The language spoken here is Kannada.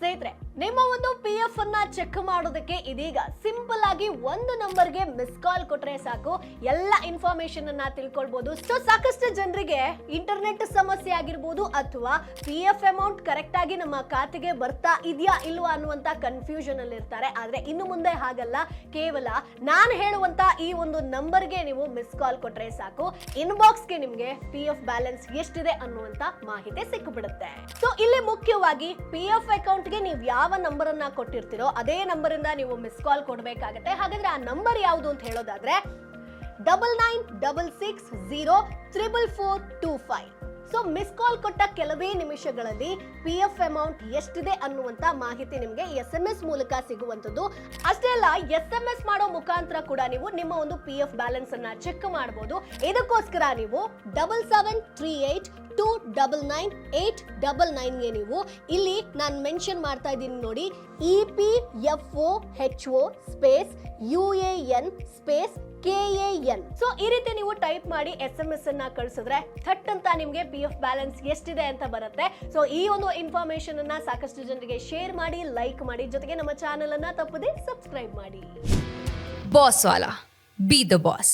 ಸ್ನೇಹಿತರೆ, ನಿಮ್ಮ ಒಂದು PF ಅನ್ನ ಚೆಕ್ ಮಾಡೋದಕ್ಕೆ ಇದೀಗ ಸಿಂಪಲ್ ಆಗಿ ಒಂದು ನಂಬರ್ಗೆ ಮಿಸ್ ಕಾಲ್ ಕೊಟ್ರೆ ಸಾಕು, ಎಲ್ಲ ಇನ್ಫಾರ್ಮೇಶನ್ ಅನ್ನ ತಿಳ್ಕೊಳ್ಬಹುದು. ಸೊ ಸಾಕಷ್ಟು ಜನರಿಗೆ ಇಂಟರ್ನೆಟ್ ಸಮಸ್ಯೆ ಆಗಿರ್ಬೋದು ಅಥವಾ PF ಅಮೌಂಟ್ ಕರೆಕ್ಟ್ ಆಗಿ ನಮ್ಮ ಖಾತೆಗೆ ಬರ್ತಾ ಇದೆಯಾ ಇಲ್ವಾ ಅನ್ನುವಂತ ಕನ್ಫ್ಯೂಷನ್ ಅಲ್ಲಿ ಇರ್ತಾರೆ. ಆದ್ರೆ ಇನ್ನು ಮುಂದೆ ಹಾಗಲ್ಲ, ಕೇವಲ ನಾನು ಹೇಳುವಂತ ಈ ಒಂದು ನಂಬರ್ಗೆ ನೀವು ಮಿಸ್ ಕಾಲ್ ಕೊಟ್ರೆ ಸಾಕು, ಇನ್ಬಾಕ್ಸ್ಗೆ ನಿಮ್ಗೆ PF ಬ್ಯಾಲೆನ್ಸ್ ಎಷ್ಟಿದೆ ಅನ್ನುವಂತ ಮಾಹಿತಿ ಸಿಕ್ಕಿಬಿಡುತ್ತೆ. ಸೊ ಇಲ್ಲಿ ಮುಖ್ಯವಾಗಿ PF ಅಕೌಂಟ್ಗೆ ನೀವು ಯಾವ ನಂಬರ್ ಅನ್ನ ಕೊಟ್ಟಿರ್ತೀರೋ ಅದೇ ನಂಬರ್ ಇಂದ ನೀವು ಮಿಸ್ ಕಾಲ್ ಕೊಡಬೇಕಾಗತ್ತೆ. ಹಾಗಾದ್ರೆ ಆ ನಂಬರ್ ಯಾವುದು ಅಂತ ಹೇಳೋದಾದ್ರೆ 9966044425. ಸೊ ಮಿಸ್ ಕಾಲ್ ಕೊಟ್ಟ ಕೆಲವೇ ನಿಮಿಷಗಳಲ್ಲಿ PF ಅಮೌಂಟ್ ಎಷ್ಟಿದೆ ಅನ್ನುವಂತ ಮಾಹಿತಿ ನಿಮಗೆ SMS ಮೂಲಕ ಸಿಗುವಂತದ್ದು. ಅಷ್ಟೇ ಅಲ್ಲ, SMS ಮಾಡೋ ಮುಖಾಂತರ ಕೂಡ ನೀವು ನಿಮ್ಮ ಒಂದು PF ಬ್ಯಾಲೆನ್ಸ್ ಅನ್ನ ಚೆಕ್ ಮಾಡಬಹುದು. ಇದಕ್ಕೋಸ್ಕರ ನೀವು 7738299899 ಗೆ ನೀವು ಇಲ್ಲಿ ನಾನು ಮೆನ್ಷನ್ ಮಾಡ್ತಾ ಇದ್ದೀನಿ ನೋಡಿ, EPFOHO space UAN space KAN. So ಈ ರೀತಿ ನೀವು ಟೈಪ್ ಮಾಡಿ SMS ಅನ್ನ ಕಳಿಸಿದ್ರೆ ಥಟ್ ಅಂತ ನಿಮ್ಗೆ PF ಬ್ಯಾಲೆನ್ಸ್ ಎಷ್ಟಿದೆ ಅಂತ ಬರುತ್ತೆ. ಸೊ ಈ ಒಂದು ಇನ್ಫಾರ್ಮೇಶನ್ ಅನ್ನ ಸಾಕಷ್ಟು ಜನರಿಗೆ ಶೇರ್ ಮಾಡಿ, ಲೈಕ್ ಮಾಡಿ, ಜೊತೆಗೆ ನಮ್ಮ ಚಾನೆಲ್ ಅನ್ನ ತಪ್ಪದೆ ಸಬ್ಸ್ಕ್ರೈಬ್ ಮಾಡಿ. Boss Vala, B the boss.